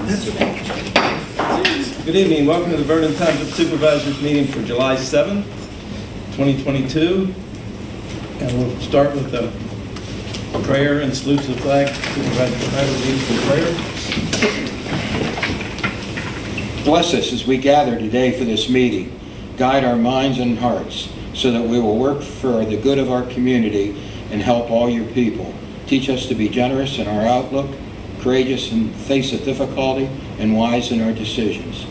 Good evening. Welcome to the Vernon Township Supervisors meeting for July 7th, 2022. And we'll start with the prayer and salute to the flag. Supervisor Schneider leads the prayer. Bless us as we gather today for this meeting. Guide our minds and hearts so that we will work for the good of our community and help all your people. Teach us to be generous in our outlook, courageous in face of difficulty, and wise in our decisions.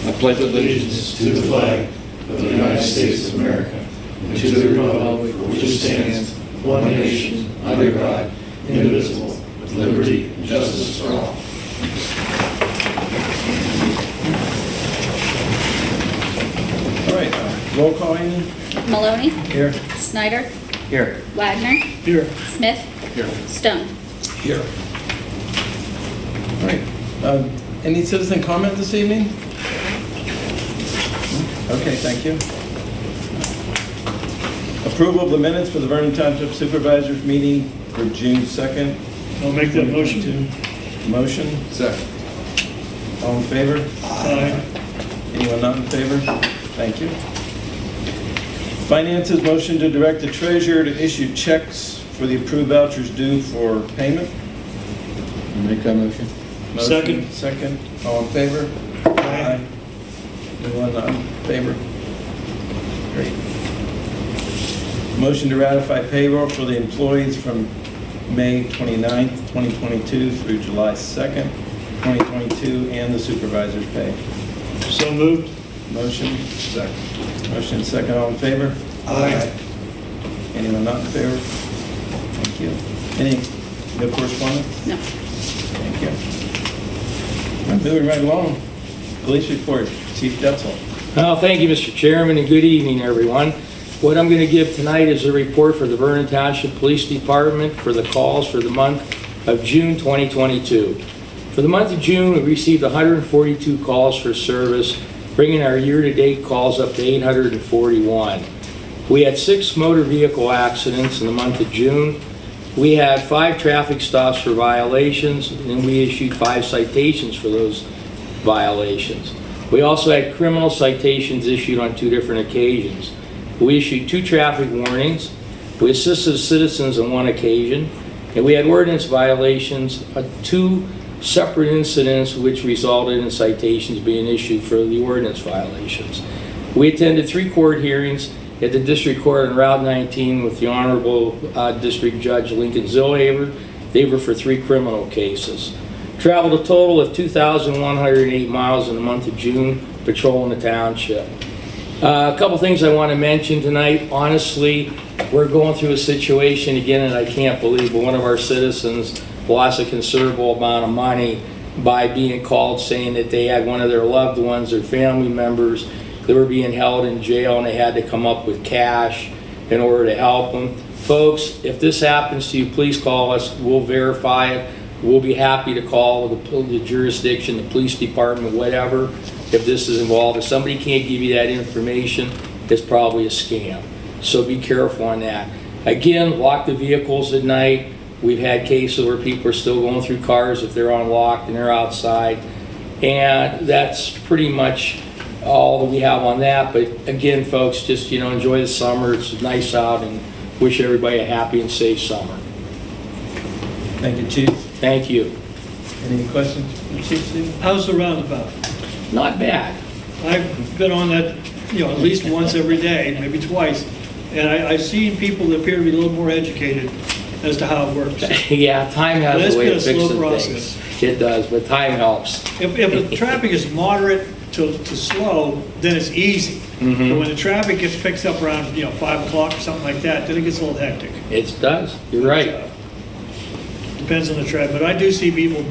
I pledge allegiance to the flag of the United States of America and to the republic for which it stands, one nation, under God, indivisible, with liberty and justice for all. All right, roll call, Amy. Maloney. Here. Snyder. Here. Wagner. Here. Smith. Here. Stone. Here. All right. Any citizen comment this evening? Okay, thank you. Approval of the minutes for the Vernon Township Supervisors meeting for June 2nd. I'll make that motion. Motion. Second. All in favor? Aye. Anyone not in favor? Thank you. Finances, motion to direct the treasurer to issue checks for the approved vouchers due for payment. Make that motion. Second. Second. All in favor? Aye. Anyone not in favor? Great. Motion to ratify payroll for the employees from May 29th, 2022 through July 2nd, 2022, and the supervisor's pay. So moved. Motion. Second. Motion second. All in favor? Aye. Anyone not in favor? Thank you. Any, no correspondence? No. Thank you. I'm moving right along. Police report, Chief Detzel. Well, thank you, Mr. Chairman, and good evening, everyone. What I'm going to give tonight is a report for the Vernon Township Police Department for the calls for the month of June 2022. For the month of June, we received 142 calls for service, bringing our year-to-date calls up to 841. We had 6 motor vehicle accidents in the month of June. We had 5 traffic stops for violations, and we issued 5 citations for those violations. We also had criminal citations issued on 2 different occasions. We issued 2 traffic warnings. We assisted citizens on 1 occasion, and we had ordinance violations, 2 separate incidents which resulted in citations being issued for the ordinance violations. We attended 3 court hearings at the District Court on Route 19 with the Honorable District Judge Lincoln Zillhaver. They were for 3 criminal cases. Traveled a total of 2,108 miles in the month of June patrolling the township. A couple things I want to mention tonight. Honestly, we're going through a situation again, and I can't believe, but one of our citizens lost a considerable amount of money by being called saying that they had one of their loved ones, their family members, they were being held in jail and they had to come up with cash in order to help them. Folks, if this happens to you, please call us. We'll verify it. We'll be happy to call the jurisdiction, the police department, whatever, if this is involved. If somebody can't give you that information, it's probably a scam. So be careful on that. Again, lock the vehicles at night. We've had cases where people are still going through cars if they're unlocked and they're outside. And that's pretty much all that we have on that. But again, folks, just, enjoy the summer. It's nice out, and wish everybody a happy and safe summer. Thank you, Chief. Thank you. Any questions for Chief Steve? How's the roundabout? Not bad. I've been on that, at least once every day, maybe twice. And I've seen people that appear to be a little more educated as to how it works. Yeah, time has a way of fixing slow things. It does, but time helps. If the traffic is moderate to slow, then it's easy. Mhm. But when the traffic picks up around 5 o'clock or something like that, then it gets a little hectic. It does. You're right. Depends on the traffic, but I do see people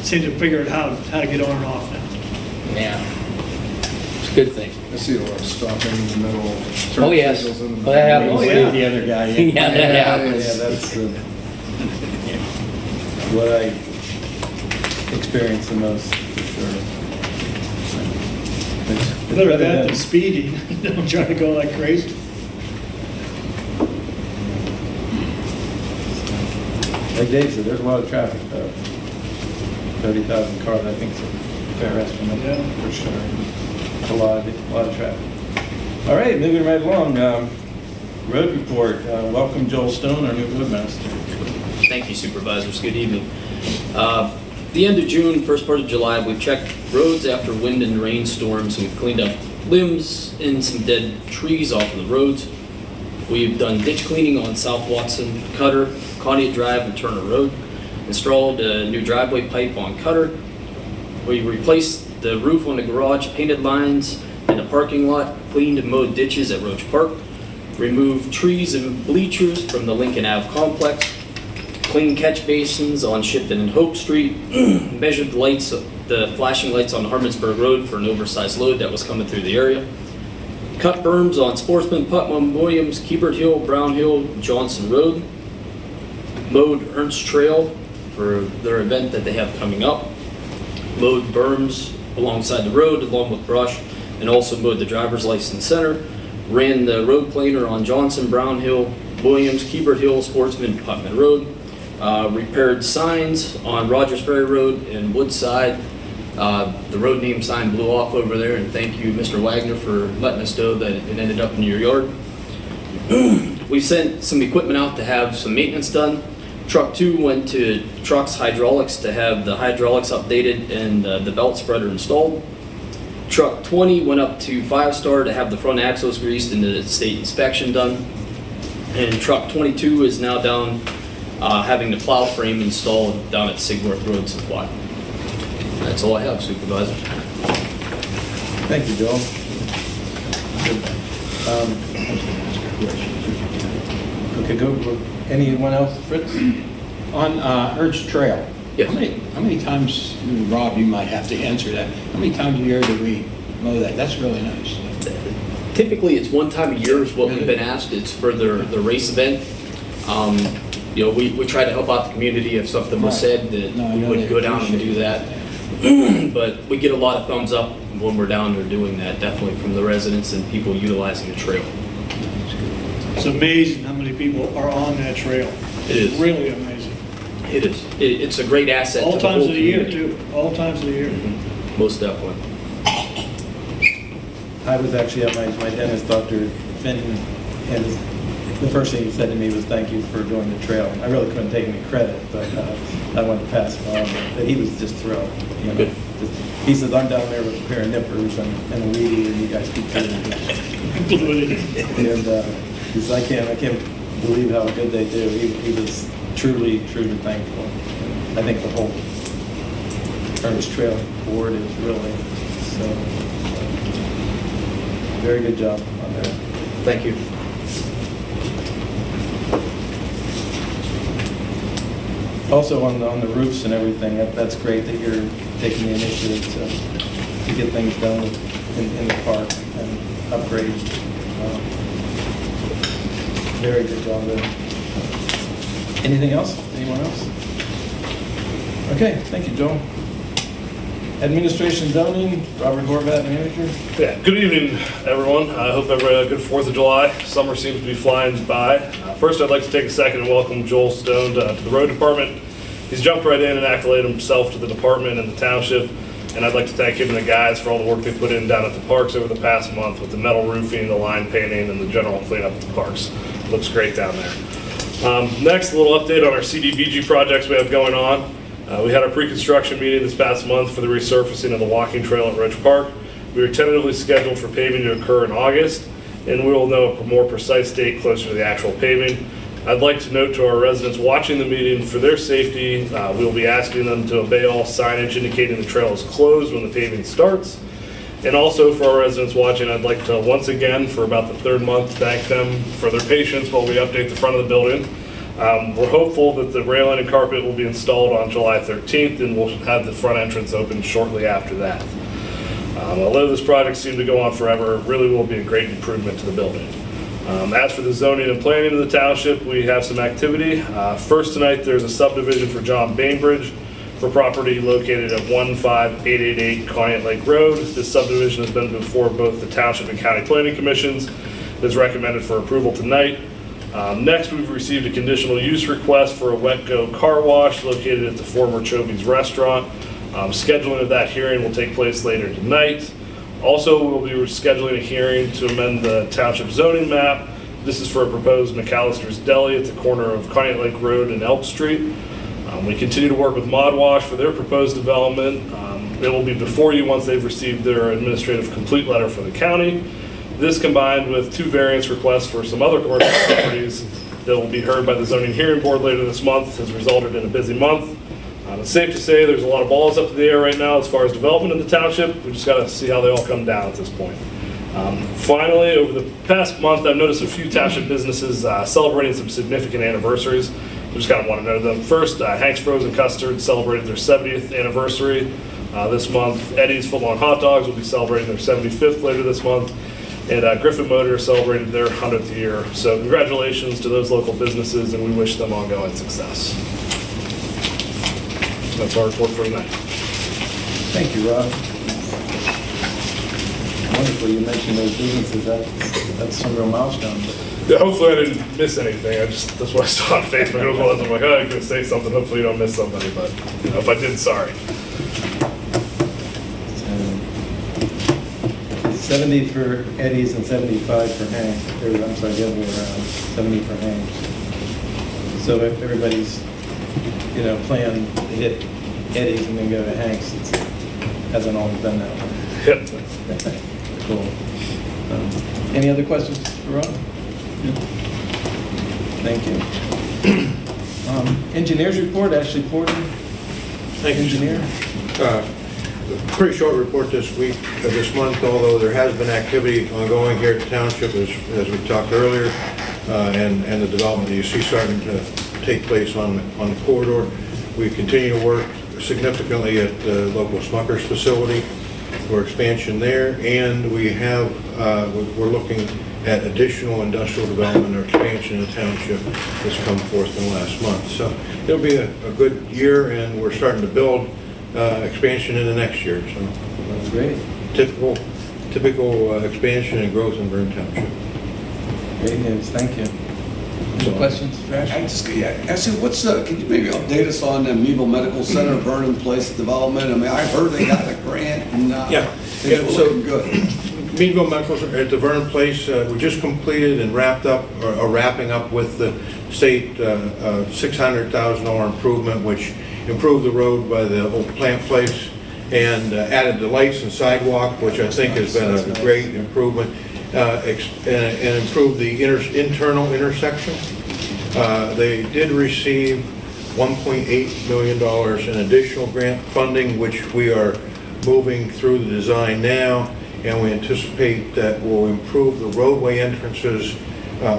seem to figure out how to get on and off now. Yeah. It's a good thing. I see a lot of stopping in the middle. Oh, yes. Well, that happens. Oh, yeah. The other guy. Yeah, that happens. Yeah, that's what I experience the most, for sure. It's Better rather that than speeding. Don't try to go like crazy. Like Dave said, there's a lot of traffic though. 30,000 cars, I think it's a fair estimate. Yeah. For sure. A lot of traffic. All right, moving right along. Road report. Welcome Joel Stone, our new roadmaster. Thank you, Supervisors. Good evening. The end of June, first part of July, we've checked roads after wind and rainstorms. We've cleaned up limbs and some dead trees off of the roads. We've done ditch cleaning on South Watson, Cutter, Conneaut Drive, and Turner Road. Installed a new driveway pipe on Cutter. We replaced the roof on the garage, painted lines in the parking lot, cleaned and mowed ditches at Roach Park, removed trees and bleachers from the Lincoln Ave complex, cleaned catch basins on Shipton and Hope Street, measured lights, the flashing lights on Harmondsburg Road for an oversized load that was coming through the area, cut berms on Sportsman, Putnam, Williams, Keebert Hill, Brown Hill, Johnson Road, mowed Ernst Trail for their event that they have coming up, mowed berms alongside the road along with brush, and also mowed the driver's license center, ran the road planer on Johnson, Brown Hill, Williams, Keebert Hill, Sportsman, Putnam Road, repaired signs on Rogers Ferry Road and Woodside. The road name sign blew off over there, and thank you, Mr. Wagner, for letting us know that it ended up in your yard. We sent some equipment out to have some maintenance done. Truck 2 went to Trucks Hydraulics to have the hydraulics updated and the belt spreader installed. Truck 20 went up to 5-Star to have the front axles greased and the state inspection done. And truck 22 is now down having the plow frame installed down at Sigworth Road Supply. That's all I have, Supervisor. Thank you, Joel. Okay, go. Anyone else, Fritz? On Ernst Trail. Yes. How many times, Rob, you might have to answer that. How many times a year do we mow that? That's really nice. Typically, it's one time a year is what we've been asked. It's for the race event. We try to help out the community if something was said that we would go down and do that. But we get a lot of thumbs up when we're down there doing that, definitely from the residents and people utilizing the trail. It's amazing how many people are on that trail. It is. Really amazing. It is. It's a great asset. All to the times whole of the year, community. too. All times of the year. Most definitely. I was actually at my dentist, Dr. Fenton, and the first thing he said to me was, "Thank you for doing the trail." I really couldn't take any credit, but I wanted to pass it on. But he was just thrilled. You know? Good. He says, "I'm down there with a pair of nippers and a weedy, and you guys keep doing it." And he says, I can't believe how good they do. He was truly thankful. I think the whole Ernst Trail board is really so. Very good job on that. Thank you. Also on the roofs and everything, that's great that you're taking the initiative to get things done in the park and upgrade. Very good job there. Anything else? Anyone else? Okay, thank you, Joel. Administration zoning, Robert Horvat, manager. Yeah, good evening, everyone. I hope everybody had a good 4th of July. Summer seems to be flying by. First, I'd like to take a second and welcome Joel Stone to the road department. He's jumped right in and accoladed himself to the department and the township, and I'd like to thank him and the guys for all the work they put in down at the parks over the past month with the metal roofing, the line painting, and the general cleanup at the parks. Looks great down there. Next, a little update on our CDBG projects we have going on. We had our pre-construction meeting this past month for the resurfacing of the walking trail at Roach Park. We are tentatively scheduled for paving to occur in August, and we will know a more precise date closer to the actual paving. I'd like to note to our residents watching the meeting, for their safety, we will be asking them to obey all signage indicating the trail is closed when the paving starts. And also for our residents watching, I'd like to once again, for about the 3rd month, thank them for their patience while we update the front of the building. We're hopeful that the railing and carpet will be installed on July 13th, and we'll have the front entrance open shortly after that. Although this project seemed to go on forever, it really will be a great improvement to the building. As for the zoning and planning of the township, we have some activity. First tonight, there's a subdivision for John Bainbridge for property located at 15888 Conneaut Lake Road. This subdivision has been before both the township and county planning commissions. It is recommended for approval tonight. Next, we've received a conditional use request for a wet-go car wash located at the former Chovy's Restaurant. Scheduling of that hearing will take place later tonight. Also, we'll be scheduling a hearing to amend the township zoning map. This is for a proposed McAllister's Deli at the corner of Conant Lake Road and Elk Street. We continue to work with Mod Wash for their proposed development. It will be before you once they've received their administrative complete letter from the county. This combined with 2 variance requests for some other commercial properties that will be heard by the zoning hearing board later this month has resulted in a busy month. It's safe to say there's a lot of balls up in the air right now as far as development in the township. We just got to see how they all come down at this point. Finally, over the past month, I've noticed a few township businesses celebrating some significant anniversaries. I just kind of want to know them. First, Hank's Frozen Custard celebrated their 70th anniversary this month. Eddie's Footlong Hot Dogs will be celebrating their 75th later this month. And Griffin Motors celebrated their 100th year. So congratulations to those local businesses, and we wish them ongoing success. That's our report for tonight. Thank you, Rob. Wonderful, you mentioned those businesses, that's some real milestones. Yeah, hopefully I didn't miss anything. That's what I saw on Facebook. It was one of them, I'm like, oh, I'm going to say something. Hopefully you don't miss somebody, but if I did, sorry. 70 for Eddie's and 75 for Hank. I'm sorry, the other way around, 70 for Hank. So if everybody's, plan to hit Eddie's and then go to Hank's, it hasn't always been that way. Yep. Cool. Any other questions for Rob? Thank you. Engineers report, Ashley Porter. Thank you. Engineer. Pretty short report this month, although there has been activity ongoing here at the township, as we talked earlier, and the development that you see starting to take place on the corridor. We continue to work significantly at the local Smucker's facility for expansion there, and we're looking at additional industrial development or expansion in the township that's come forth in the last month. So it'll be a good year, and we're starting to build expansion in the next year. So That's great. typical expansion and growth in Vernon Township. Great news, thank you. Any questions for Ashley? Actually, can you maybe update us on the Meadville Medical Center, Vernon Place development? I mean, I heard they got a grant and things were looking good. Meadville Medical Center at the Vernon Place, we just completed and wrapped up, or wrapping up with the state $600,000 improvement, which improved the road by the old plant place and added the lights and sidewalk, which I think has been a great improvement, and improved the internal intersection. They did receive $1.8 million in additional grant funding, which we are moving through the design now, and we anticipate that will improve the roadway entrances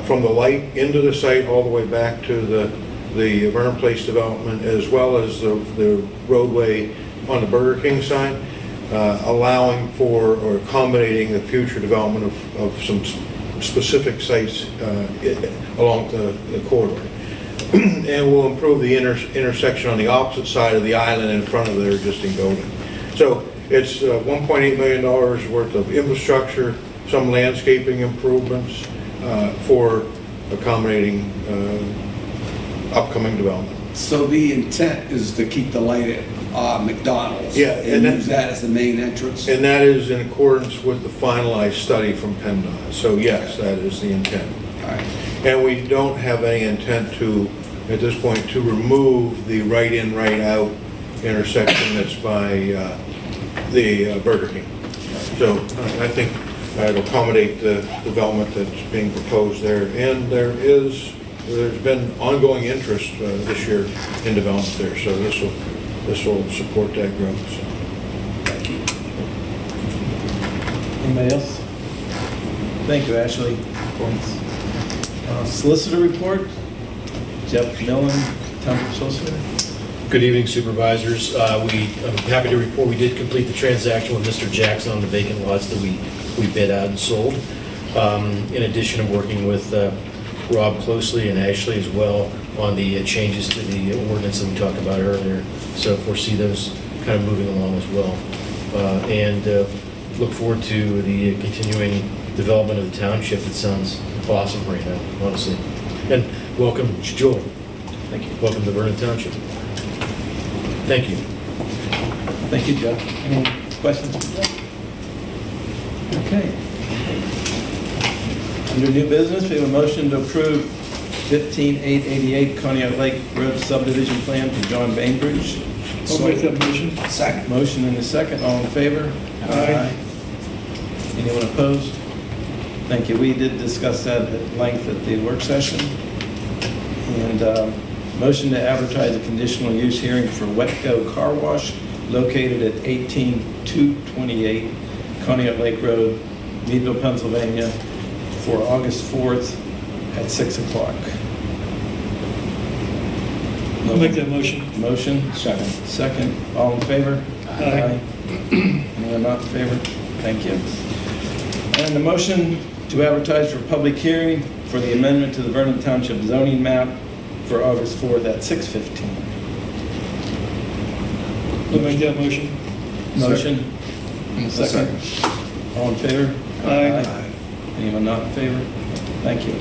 from the light into the site all the way back to the Vernon Place development, as well as the roadway on the Burger King side, allowing for or accommodating the future development of some specific sites along the corridor. And will improve the intersection on the opposite side of the island in front of their existing building. So it's $1.8 million worth of infrastructure, some landscaping improvements for accommodating upcoming development. So the intent is to keep the light at McDonald's. Yeah, and use that as the main entrance. And that is in accordance with the finalized study from PennDOT. So yes, that is the intent. All right. And we don't have any intent to, at this point, to remove the right in, right out intersection that's by the Burger King. So I think it'll accommodate the development that's being proposed there. And there's been ongoing interest this year in development there. So this will support that growth. So. Thank you. Anybody else? Thank you, Ashley. Solicitor report. Jeff Millen, Township Solicitor. Good evening, Supervisors. I'm happy to report we did complete the transaction with Mr. Jackson on the vacant lots that we bid out and sold. In addition, I'm working with Rob closely and Ashley as well on the changes to the ordinance that we talked about earlier. So foresee those kind of moving along as well. And look forward to the continuing development of the township. It sounds awesome right now, honestly. And welcome, Joel. Thank you. Welcome to Vernon Township. Thank you. Thank you, Joe. Any questions? Okay. Under new business, we have a motion to approve 15888 Conneaut Lake Road subdivision plan for John Bainbridge. I'll make that motion. Second. Motion and a second, all in favor? Aye. Anyone opposed? Thank you. We did discuss that at length at the work session. And motion to advertise a conditional use hearing for Wetco Car Wash located at 18228 Conneaut Lake Road, Meadville, Pennsylvania, for August 4th at 6 o'clock. I'll make that motion. Motion? Second. Second. All in favor? Aye. Anyone not in favor? Thank you. And the motion to advertise for public hearing for the amendment to the Vernon Township zoning map for August 4th at 6:15. I'll make that motion. Motion? Second. All in favor? Aye. Anyone not in favor? Thank you.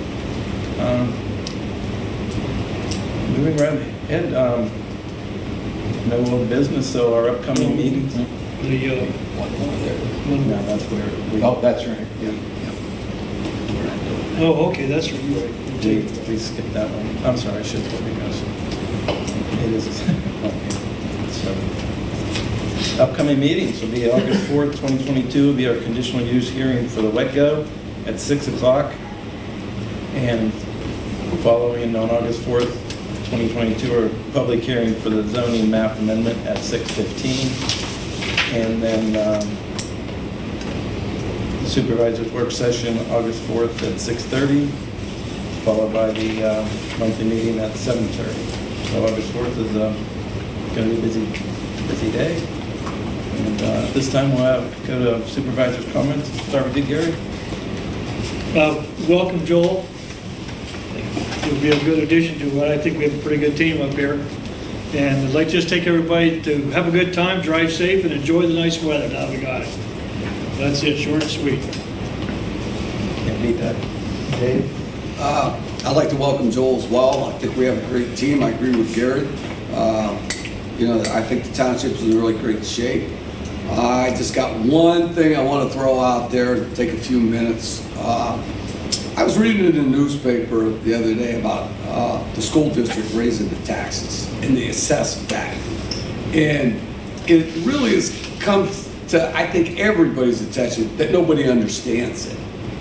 Moving right ahead, no old business, so our upcoming meetings. The, No, that's where we. Oh, that's right. Yeah. oh, okay, that's right. You're right. We skipped that one. I'm sorry, I should have put it goes. It is. So, upcoming meetings will be August 4th, 2022 will be our conditional use hearing for the Wetco at 6 o'clock. And following on August 4th, 2022, our public hearing for the zoning map amendment at 6:15. And then the supervisor's work session, August 4th at 6:30, followed by the monthly meeting at 7:30. So August 4th is going to be a busy day. And this time we'll go to supervisor's comments. Start with you, Gary. Welcome, Joel. You'll be a good addition to what I think we have a pretty good team up here. And I'd like to just take everybody to have a good time, drive safe, and enjoy the nice weather now we got it. That's it, short and sweet. Can't beat that. Dave? I'd like to welcome Joel as well. I think we have a great team. I agree with Gary. I think the township's in really great shape. I just got one thing I want to throw out there to take a few minutes. I was reading in the newspaper the other day about the school district raising the taxes and the assessed value. And it really has come to, I think, everybody's attention that nobody understands it,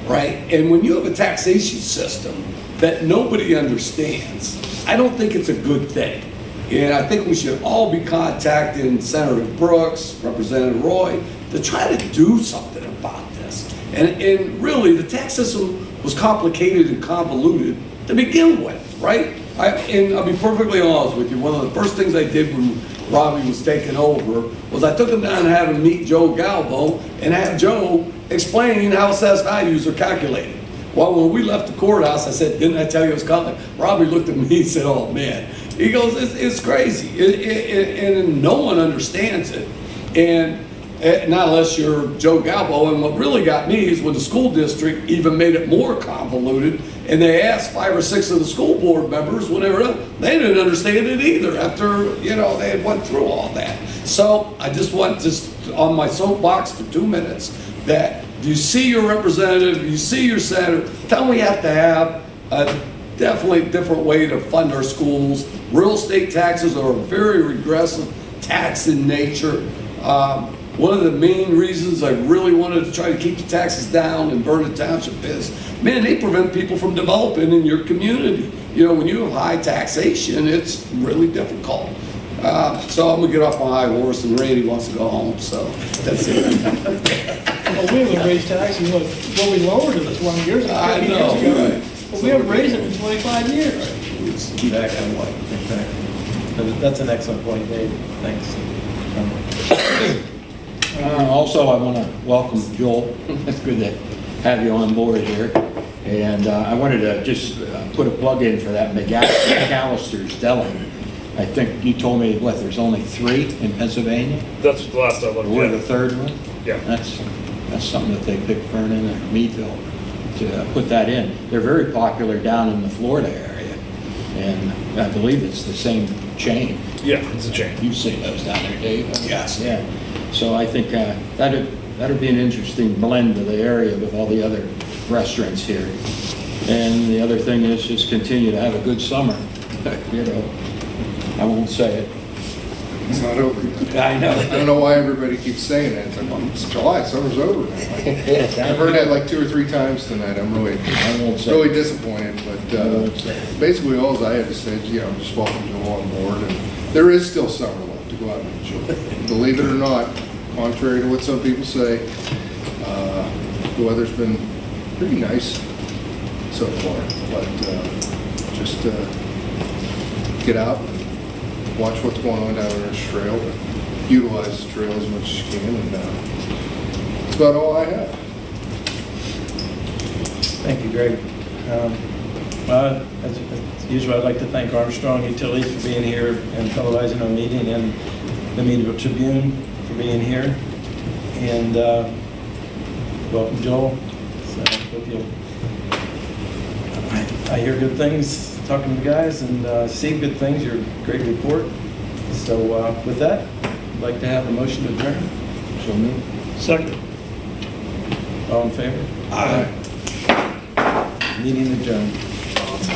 right? And when you have a taxation system that nobody understands, I don't think it's a good thing. And I think we should all be contacting Senator Brooks, Representative Roy, to try to do something about this. And really, the tax system was complicated and convoluted to begin with, right? And I'll be perfectly honest with you, one of the first things I did when Robbie was taking over was I took him down and had him meet Joe Galbo and have Joe explain how assessed values are calculated. Well, when we left the courthouse, I said, didn't I tell you it was coming? Robbie looked at me and said, oh man. He goes, it's crazy. And no one understands it. And not unless you're Joe Galbo. And what really got me is when the school district even made it more convoluted, and they asked 5 or 6 of the school board members when they didn't understand it either after, they had went through all that. So I just want on my soapbox for 2 minutes that you see your representative, you see your senator, tell them we have to have a definitely different way to fund our schools. Real estate taxes are a very regressive tax in nature. One of the main reasons I really wanted to try to keep the taxes down in Vernon Township is, man, they prevent people from developing in your community. When you have high taxation, it's really difficult. So I'm gonna get off my high horse, and Randy wants to go home, so that's it. Well, we haven't raised taxes, what we lowered it 20 years ago. I know, right. But we haven't raised it in 25 years. Let's keep that way. Exactly. That's an excellent point, Dave. Thanks. Also, I want to welcome Joel. It's good to have you on board here. And I wanted to just put a plug in for that McAllister's Deli. I think you told me, there's only 3 in Pennsylvania? That's the last I looked We're at. the 3rd one? Yeah. That's something that they picked Vernon and Meadville to put that in. They're very popular down in the Florida area. And I believe it's the same chain. Yeah, it's a chain. You've seen those down there, Dave? Yes. Yeah. So I think that'd be an interesting blend of the area with all the other restaurants here. And the other thing is just continue to have a good summer. You know, I won't say it. It's not over. I know. I don't know why everybody keeps saying that. It's like, well, it's July, summer's over now. I've heard that like 2 or 3 times tonight. I'm really, I won't say really it. disappointed. But I won't say it. basically all I had to say is, you know, just welcome Joel on board. And there is still summer left to go out and enjoy. Believe it or not, contrary to what some people say, the weather's been pretty nice so far. But just get out, watch what's going on down this trail, but utilize the trail as much as you can, and that's about all I have. Thank you, Greg. Well, as usual, I'd like to thank Armstrong Utilities for being here and televising our meeting, and the Meadville Tribune for being here. And welcome, Joel. So, hope you'll, I hear good things talking to the guys and see good things, your great report. So with that, I'd like to have a motion to adjourn. So moved. Second. All in favor? Aye. Meeting adjourned.